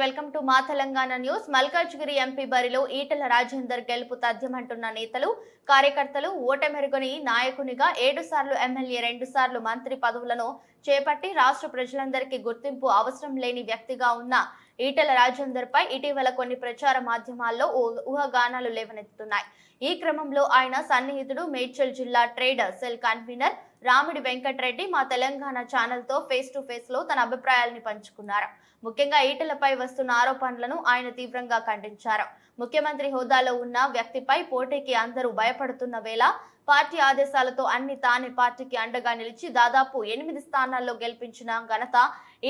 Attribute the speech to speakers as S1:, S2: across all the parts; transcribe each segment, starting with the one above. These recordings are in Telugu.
S1: వెల్కమ్ టు మా తెలంగాణ న్యూస్. మల్కాజ్గిరి ఎంపీ బరిలో ఈటెల రాజేందర్ గెలుపు తథ్యమంటున్న నేతలు, కార్యకర్తలు ఓటమెరుగని నాయకునిగా 7 సార్లు ఎమ్మెల్యే, 2 సార్లు మంత్రి పదవులను చేపట్టి రాష్ట్ర ప్రజలందరికీ గుర్తింపు అవసరం లేని వ్యక్తిగా ఉన్న ఈటెల రాజేందర్ పై ఇటీవల కొన్ని ప్రచార మాధ్యమాల్లో ఊహాగానాలు లేవనెత్తుతున్నాయి. ఈ క్రమంలో ఆయన సన్నిహితుడు మేడ్చల్ జిల్లా trade cell convener Ramidi Venkatareddy మా తెలంగాణ ఛానల్ తో ఫేస్ టు ఫేస్ లో తన అభిప్రాయాలను పంచుకున్నారు. ముఖ్యంగా ఈటెలపై వస్తున్న ఆరోపణలను ఆయన తీవ్రంగా ఖండించారు. ముఖ్యమంత్రి హోదాలో ఉన్న వ్యక్తిపై పోటీకి అందరూ భయపడుతున్న వేళ పార్టీ ఆదేశాలతో అన్ని తానే పార్టీకి అండగా నిలిచి దాదాపు 8 స్థానాల్లో గెలిపించిన ఘనత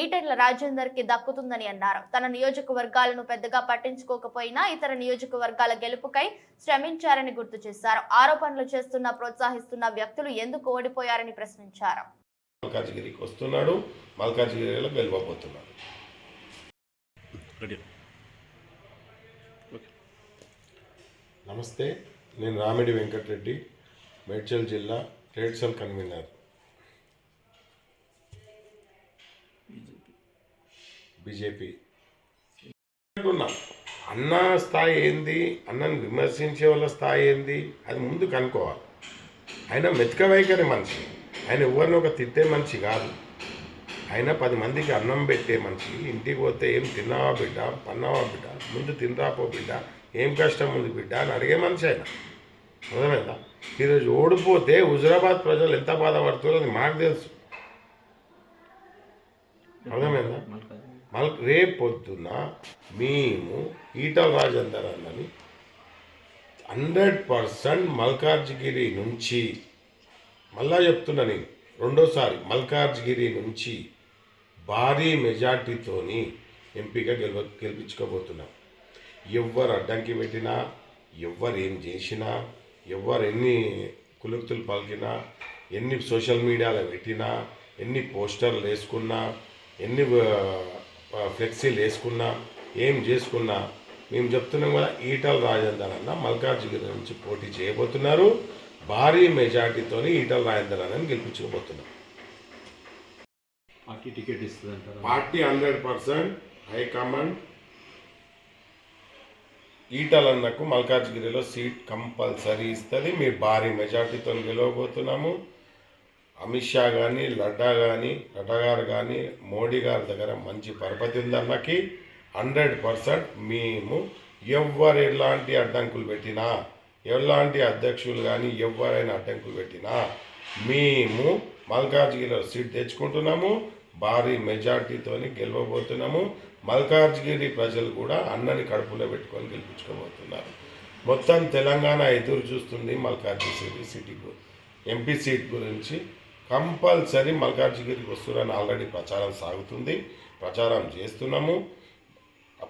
S1: ఈటెల రాజేందర్ కి దక్కుతుందని అన్నారు. తన నియోజకవర్గాలను పెద్దగా పట్టించుకోకపోయినా ఇతర నియోజకవర్గాల గెలుపుకై శ్రమించారని గుర్తు చేశారు. ఆరోపణలు చేస్తున్న, ప్రోత్సహిస్తున్న వ్యక్తులు ఎందుకు ఓడిపోయారని ప్రశ్నించారు.
S2: మల్కాజ్గిరికి వస్తున్నాడు, మల్కాజ్గిరిలో గెలవబోతున్నాడు. నమస్తే, నేను రామిడి వెంకటరెడ్డి, మేడ్చల్ జిల్లా ట్రేడ్ సెల్ కన్వీనర్, బీజేపీ. అన్న స్థాయి ఏంది, అన్నను విమర్శించే వాళ్ళ స్థాయి ఏంది, అది ముందు కనుక్కోవాలి. ఆయన మెతక వైఖరి మనిషి, ఆయన ఎవరిని ఒక తిట్టే మనిషి కాదు. ఆయన 10 మందికి అన్నం పెట్టే మనిషి. ఇంటికి పోతే ఏం తిన్నావా బిడ్డ, పన్నావా బిడ్డ, ముందు తినరాపో బిడ్డ, ఏం కష్టం ఉంది బిడ్డ అని అడిగే మనిషి ఆయన. అర్థమైందా? ఈరోజు ఓడిపోతే హుజురాబాద్ ప్రజలు ఎంత బాధపడుతారో అది మాకు తెలుసు. అర్థమైందా? రేపు పొద్దున్న మేము ఈటల రాజేందర్ అన్నని 100% మల్కాజ్గిరి నుంచి, మళ్ళా చెప్తున్నా నేను రెండోసారి, మల్కాజ్గిరి నుంచి భారీ మెజార్టీతోని ఎంపీగా గెలిపించుకోబోతున్నాం. ఎవరు అడ్డంకి పెట్టినా, ఎవరు ఏం చేసినా, ఎవరు ఎన్ని కులుక్తులు పలికినా, ఎన్ని సోషల్ మీడియాలో పెట్టినా, ఎన్ని పోస్టర్లు వేసుకున్నా, ఎన్ని ఫ్లెక్సీలు వేసుకున్నా, ఏం చేసుకున్నా, మేము చెప్తున్నాం కదా, ఈటల రాజేందర్ అన్న మల్కాజ్గిరి నుంచి పోటీ చేయబోతున్నారు. భారీ మెజార్టీతో ఈటల రాజేందర్ అన్నని గెలిపించుకోబోతున్నాం.
S3: పార్టీ టికెట్ ఇస్తుంది,
S2: పార్టీ 100% హైకమాండ్ ఈటలన్నకు మల్కాజ్గిరిలో సీట్ కంపల్సరీ ఇస్తుంది. మీరు భారీ మెజార్టీతో గెలవబోతున్నాము. అమిత్ షా కానీ, లడ్డా గారు కానీ, మోడీ గారి దగ్గర మంచి పరపతి ఉంది అన్నకి. 100% మేము ఎవరు ఎలాంటి అడ్డంకులు పెట్టినా, ఎలాంటి అధ్యక్షులు కానీ ఎవరైనా అడ్డంకులు పెట్టినా మేము మల్కాజ్గిరిలో సీట్ తెచ్చుకుంటున్నాము. భారీ మెజార్టీతో గెలవబోతున్నాము. మల్కాజ్గిరి ప్రజలు కూడా అన్నని కడుపులో పెట్టుకొని గెలిపించుకోబోతున్నారు. మొత్తం తెలంగాణ ఎదురు చూస్తుంది మల్కాజ్గిరి సిటీకు ఎంపీ సీట్ గురించి. కంపల్సరీ మల్కాజ్గిరికి వస్తున్నారని ఆల్రెడీ ప్రచారం సాగుతుంది, ప్రచారం చేస్తున్నాము,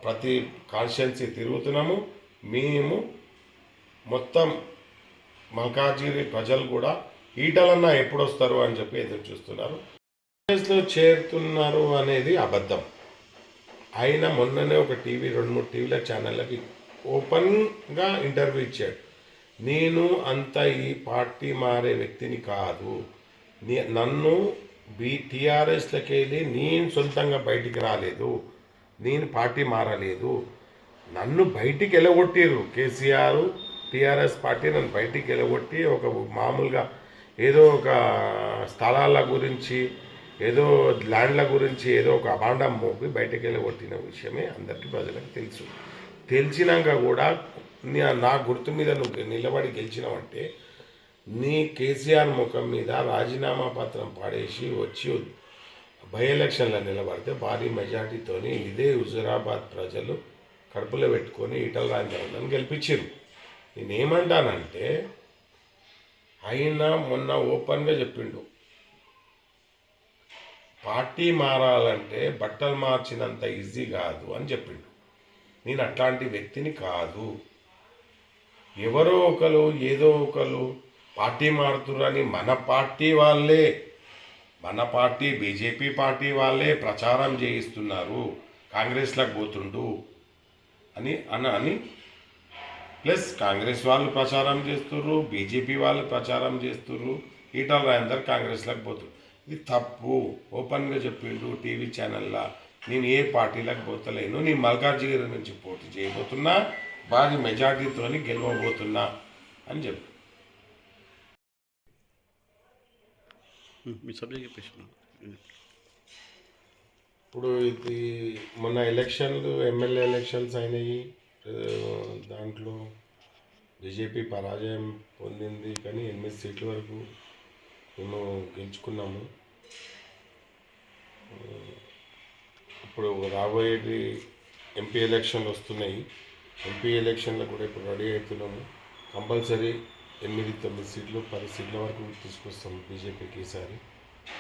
S2: ప్రతి కాన్స్టిట్యున్సీ తిరుగుతున్నాము. మేము మొత్తం మల్కాజ్గిరి ప్రజలు కూడా ఈటలన్న ఎప్పుడు వస్తారు అని చెప్పి ఎదురు చూస్తున్నారు. కాంగ్రెస్లో చేరుతున్నారు అనేది అబద్ధం. ఆయన మొన్ననే ఒక 2-3 టీవీల ఛానళ్ళకి ఓపెన్గా ఇంటర్వ్యూ ఇచ్చాడు. నేను అంత ఈ పార్టీ మారే వ్యక్తిని కాదు, నన్ను టీఆర్ఎస్లకి వెళ్ళి నేను సొంతంగా బయటికి రాలేదు, నేను పార్టీ మారలేదు, నన్ను బయటికి వెళ్ళగొట్టిరు కేసీఆర్, టీఆర్ఎస్ పార్టీ నన్ను బయటికి వెళ్ళగొట్టి ఒక మామూలుగా ఏదో ఒక స్థలాల గురించి, ఏదో ల్యాండ్ల గురించి ఏదో ఒక అభాండం మోపి బయటకు వెళ్ళగొట్టిన విషయమే అందరికీ ప్రజలకు తెలుసు. తెలిసినాక కూడా నా గుర్తు మీద నువ్వు నిలబడి గెలిచినావంటే నీ కేసీఆర్ ముఖం మీద రాజీనామా పత్రం పడేసి వచ్చి బై ఎలక్షన్లో నిలబడితే భారీ మెజార్టీతో ఇదే హుజురాబాద్ ప్రజలు కడుపులో పెట్టుకొని ఈటల రాజేందర్ గెలిపించారు. నేనేమంటానంటే, ఆయన మొన్న ఓపెన్గా చెప్పిండు, పార్టీ మారాలంటే బట్టలు మార్చినంత ఈజీ కాదు అని చెప్పిండు. నేను అట్లాంటి వ్యక్తిని కాదు. ఎవరో ఒకరు ఏదో ఒకరు పార్టీ మారుతురని మన పార్టీ బీజేపీ పార్టీ వాళ్ళే ప్రచారం చేయిస్తున్నారు, కాంగ్రెస్లకు పోతుండు అని ప్లస్ కాంగ్రెస్ వాళ్ళు ప్రచారం చేస్తుర్రు, బీజేపీ వాళ్ళు ప్రచారం చేస్తుర్రు, ఈటల రాజేందర్ కాంగ్రెస్లకు పోతున్నారు. ఇది తప్పు. ఓపెన్గా చెప్పిండు టీవీ ఛానల్లో. నేను ఏ పార్టీలకు పోతలేను, నేను మల్కాజ్గిరి నుంచి పోటీ చేయబోతున్నా, భారీ మెజార్టీతోని గెలవబోతున్నా అని చెప్పి.
S3: మీ సబ్జెక్ట్ చెప్పేసి.
S2: ఇప్పుడు ఇది మొన్న ఎలక్షన్లు ఎమ్మెల్యే ఎలక్షన్స్ అయినాయి. దాంట్లో బీజేపీ పరాజయం పొందింది, కానీ 8 సీట్ల వరకు మేము గెలుచుకున్నాము. ఇప్పుడు రాబోయేది ఎంపీ ఎలక్షన్లు వస్తున్నాయి. ఎంపీ ఎలక్షన్లో కూడా ఇప్పుడు రెడీ అవుతున్నాము. కంపల్సరీ 8-9 సీట్లు 10 సీట్ల వరకు తీసుకొస్తాం బీజేపీకి ఈసారి.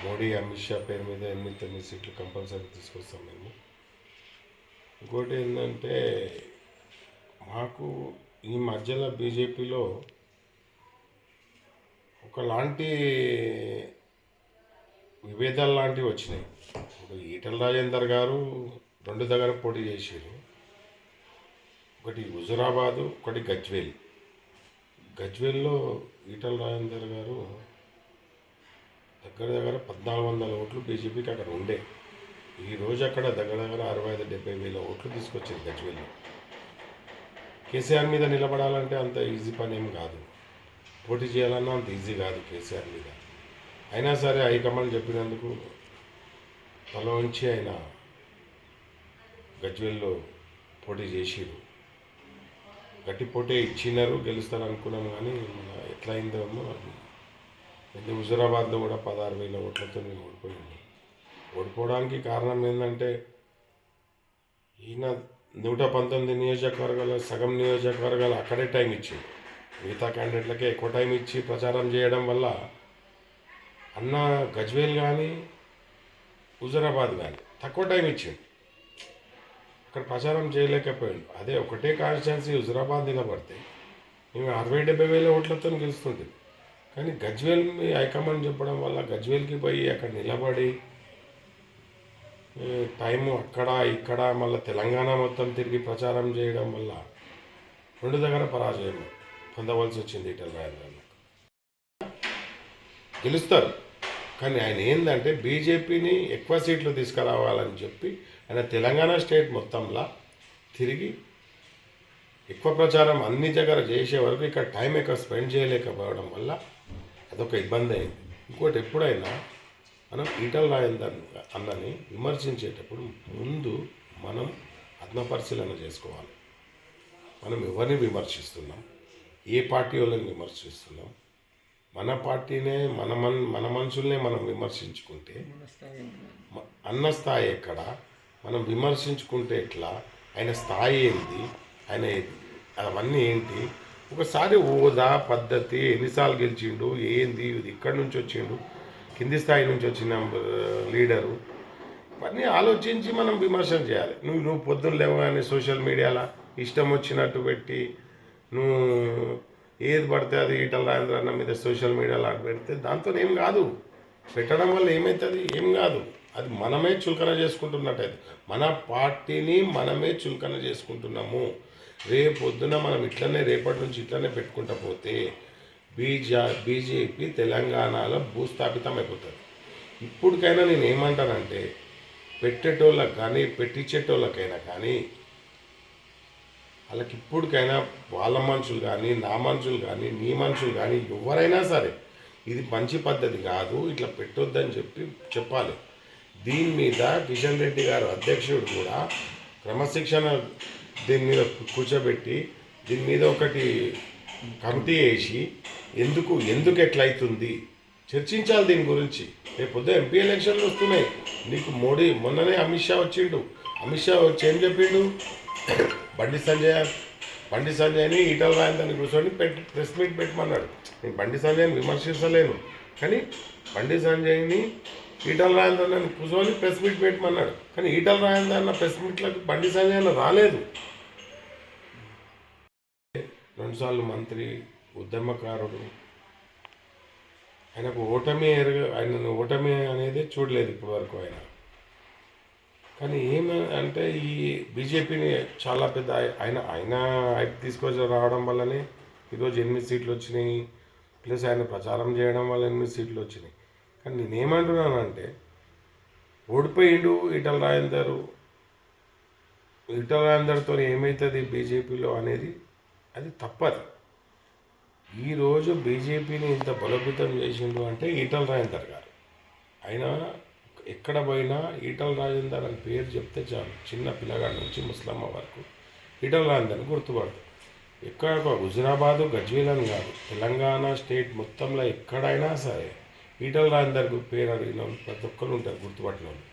S2: మోడీ అమిత్ షా పేరు మీద 8-9 సీట్లు కంపల్సరీ తీసుకొస్తాం మేము. ఇంకోటి ఏంటంటే, మాకు ఈ మధ్యలో బీజేపీలో ఒకలాంటి విభేదాలు లాంటివి వచ్చినాయి. ఇప్పుడు ఈటల రాజేందర్ గారు 2 దగ్గర పోటీ చేశారు. ఒకటి హుజురాబాదు, ఒకటి గజ్వేల్. గజ్వేల్లో ఈటల రాజేందర్ గారు దగ్గర 1400 ఓట్లు బీజేపీకి అక్కడ ఉండే. ఈరోజు అక్కడ దగ్గర 65-70 వేల ఓట్లు తీసుకొచ్చారు గజ్వేల్లో. కేసీఆర్ మీద నిలబడాలంటే అంత ఈజీ పని ఏం కాదు, పోటీ చేయాలన్నా అంత ఈజీ కాదు కేసీఆర్ మీద. అయినా సరే హైకమాండ్ చెప్పినందుకు తల ఉంచి ఆయన గజ్వేల్లో పోటీ చేసిరు. గట్టి పోటీ ఇచ్చినారు, గెలుస్తారు అనుకున్నాం, కానీ మన ఎట్లా అయిందేమో అది. హుజురాబాద్లో కూడా 16,000 ఓట్లతో ఓడిపోయింది. ఓడిపోవడానికి కారణం ఏంటంటే, ఈయన 119 నియోజకవర్గాలు, సగం నియోజకవర్గాలు అక్కడే టైం ఇచ్చింది. మిగతా క్యాండిడేట్లకే ఎక్కువ టైం ఇచ్చి ప్రచారం చేయడం వల్ల అన్న గజ్వేల్ కానీ హుజురాబాద్ కానీ తక్కువ టైం ఇచ్చింది, అక్కడ ప్రచారం చేయలేకపోయాడు. అదే ఒకటే కాన్స్టిట్యున్సీ హుజురాబాద్ నిలబడితే మేము 60-70 వేల ఓట్లతో గెలుస్తుంటుంది. కానీ గజ్వేల్ హైకమాండ్ చెప్పడం వల్ల గజ్వేల్కి పోయి అక్కడ నిలబడి టైము అక్కడ ఇక్కడ మళ్ళీ తెలంగాణ మొత్తం తిరిగి ప్రచారం చేయడం వల్ల 2 దగ్గర పరాజయం పొందవలసి వచ్చింది ఈటల రాజేందర్. గెలుస్తారు, కానీ ఆయన ఏంటంటే బీజేపీని ఎక్కువ సీట్లు తీసుకురావాలని చెప్పి ఆయన తెలంగాణ స్టేట్ మొత్తంలో తిరిగి ఎక్కువ ప్రచారం అన్ని దగ్గర చేసే వరకు ఇక్కడ టైం ఎక్కువ స్పెండ్ చేయలేకపోవడం వల్ల అదొక ఇబ్బంది అయింది. ఇంకోటి, ఎప్పుడైనా మనం ఈటల రాజేందర్ అన్నని విమర్శించేటప్పుడు ముందు మనం ఆత్మపరిశీలన చేసుకోవాలి. మనం ఎవరిని విమర్శిస్తున్నాం, ఏ పార్టీ వాళ్ళని విమర్శిస్తున్నాం, మన పార్టీనే మన మనుషుల్నే మనం విమర్శించుకుంటే అన్న స్థాయి ఎక్కడ, మనం విమర్శించుకుంటే ఎట్లా, ఆయన స్థాయి ఏంటి, ఆయన అవన్నీ ఏంటి, ఒకసారి హోదా పద్ధతి, ఎన్నిసార్లు గెలిచిండు, ఏంది, ఇది ఇక్కడి నుంచి వచ్చిండు, కింది స్థాయి నుంచి వచ్చిన లీడరు, ఇవన్నీ ఆలోచించి మనం విమర్శన చేయాలి. నువ్వు పొద్దున్న లేవగానే సోషల్ మీడియాలో ఇష్టం వచ్చినట్టు పెట్టి నువ్వు ఏది పడితే అది ఈటల రాజేందర్ అన్న మీద సోషల్ మీడియాలో పెడితే దాంతో ఏం కాదు. పెట్టడం వల్ల ఏమవుతుంది, ఏం కాదు. అది మనమే చులకన చేసుకుంటున్నట్టయితే, మన పార్టీని మనమే చులకన చేసుకుంటున్నాము. రేపొద్దున మనం రేపటి నుంచి ఇట్లనే పెట్టుకుంటా పోతే బీజేపీ తెలంగాణలో భూస్థాపితం అయిపోతుంది. ఇప్పటికైనా నేను ఏమంటానంటే, పెట్టేటోళ్ళకి కానీ పెట్టించేటోళ్ళకైనా కానీ వాళ్ళకి ఇప్పటికైనా వాళ్ళ మనుషులు కానీ, నా మనుషులు కానీ, నీ మనుషులు కానీ, ఎవరైనా సరే ఇది మంచి పద్ధతి కాదు, ఇట్లా పెట్టొద్దని చెప్పాలి. దీని మీద కిషన్ రెడ్డి గారు అధ్యక్షుడు కూడా క్రమశిక్షణ దీని మీద కూర్చోబెట్టి దీని మీద ఒకటి కమిటీ వేసి ఎందుకు ఎట్లయితుంది చర్చించాలి దీని గురించి. రేపు ఎంపీ ఎలక్షన్లు వస్తున్నాయి. నీకు మోడీ మొన్ననే అమిత్ షా వచ్చిండు. అమిత్ షా వచ్చి ఏం చెప్పిండు, బండి సంజయ్ని ఈటల రాజేందర్ని కూర్చొని ప్రెస్ మీట్ పెట్టమన్నాడు. నేను బండి సంజయ్ని విమర్శించలేను, కానీ బండి సంజయ్ని ఈటల రాజేందర్ని కూర్చొని ప్రెస్ మీట్ పెట్టమన్నాడు. కానీ ఈటల రాజేందర్ అన్న ప్రెస్ మీట్లకు బండి సంజయ్ అన్న రాలేదు. 2 సార్లు మంత్రి, ఉద్యమకారుడు, ఆయనకు ఆయనను ఓటమి అనేది చూడలేదు ఇప్పటి వరకు ఆయన. కానీ అంటే ఈ బీజేపీని చాలా పెద్ద ఆయన హైప్ తీసుకొచ్చి రావడం వల్లనే ఈరోజు 8 సీట్లు వచ్చినాయి, ప్లస్ ఆయన ప్రచారం చేయడం వల్ల 8 సీట్లు వచ్చినాయి. కానీ నేనేమంటున్నానంటే, ఓడిపోయిండు ఈటల రాజేందర్తో ఏమవుతుంది బీజేపీలో అనేది అది తప్పదు. ఈరోజు బీజేపీని ఇంత బలోపేతం చేసిండు అంటే ఈటల రాజేందర్ గారు. ఆయన ఎక్కడ పోయినా ఈటల రాజేందర్ అని పేరు చెప్తే చాలు, చిన్న పిల్లగాడి నుంచి ముసలమ్మ వరకు ఈటల రాజేందర్ని గుర్తుపడతారు. ఎక్కడ హుజురాబాదు గజ్వేల్ అని కాదు, తెలంగాణ స్టేట్ మొత్తంలో ఎక్కడైనా సరే ఈటల రాజేందర్ పేరు అడిగిన వాళ్ళు ప్రతి ఒక్కరు ఉంటారు గుర్తుపట్టిన వాళ్ళు.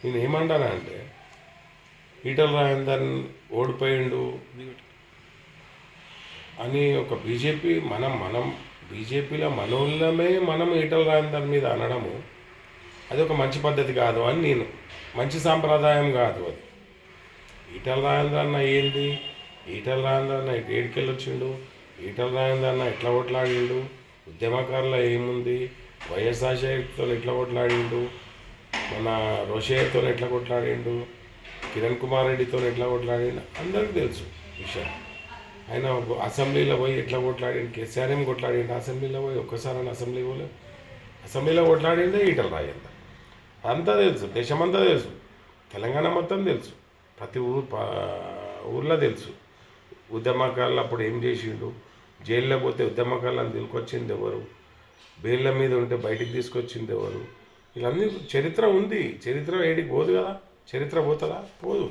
S2: నేను ఏమంటానంటే ఈటల రాజేందర్ ఓడిపోయిండు అని ఒక బీజేపీ మనం బీజేపీలో మనోళ్ళమే మనం ఈటల రాజేందర్ మీద అనడము అది ఒక మంచి పద్ధతి కాదు అని నేను, మంచి సాంప్రదాయం కాదు అది. ఈటల రాజేందర్ అన్న ఏంది, ఈటల రాజేందర్ అన్న ఏడుకెళ్ళి వచ్చిండు, ఈటల రాజేందర్ అన్న ఎట్లా కొట్లాడిండు, ఉద్యమకారులో ఏముంది, వైఎస్ఆర్తో ఎట్లా కొట్లాడిండు, మన రోషయ్యతో ఎట్లా కొట్లాడిండు, కిరణ్ కుమార్ రెడ్డితో ఎట్లా కొట్లాడిండు అందరికీ తెలుసు విషయం. ఆయన అసెంబ్లీలో పోయి ఎట్లా కొట్లాడిండు, కేసీఆర్ ఏం కొట్లాడిండు అసెంబ్లీలో పోయి, ఒక్కసారి అసెంబ్లీ పోలే, అసెంబ్లీలో కొట్లాడిందే ఈటల రాజేందర్. అంతా తెలుసు, దేశమంతా తెలుసు, తెలంగాణ మొత్తం తెలుసు, ప్రతి ఊర్లో తెలుసు. ఉద్యమకారులు అప్పుడు ఏం చేసిండు, జైల్లో పోతే ఉద్యమకారులను తీసుకొచ్చింది ఎవరు, బెయిళ్ళ మీద ఉంటే బయటికి తీసుకొచ్చింది ఎవరు, ఇవన్నీ చరిత్ర ఉంది. చరిత్ర ఏడికి పోదు కదా, చరిత్ర పోతుందా, పోదు.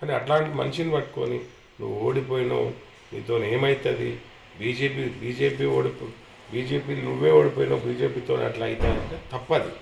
S2: అని అట్లాంటి మనిషిని పట్టుకొని నువ్వు ఓడిపోయినావు, నీతో ఏమవుతుంది, బీజేపీ నువ్వే ఓడిపోయినావు, బీజేపీతో అట్లా అవుతాయంటే తప్పది.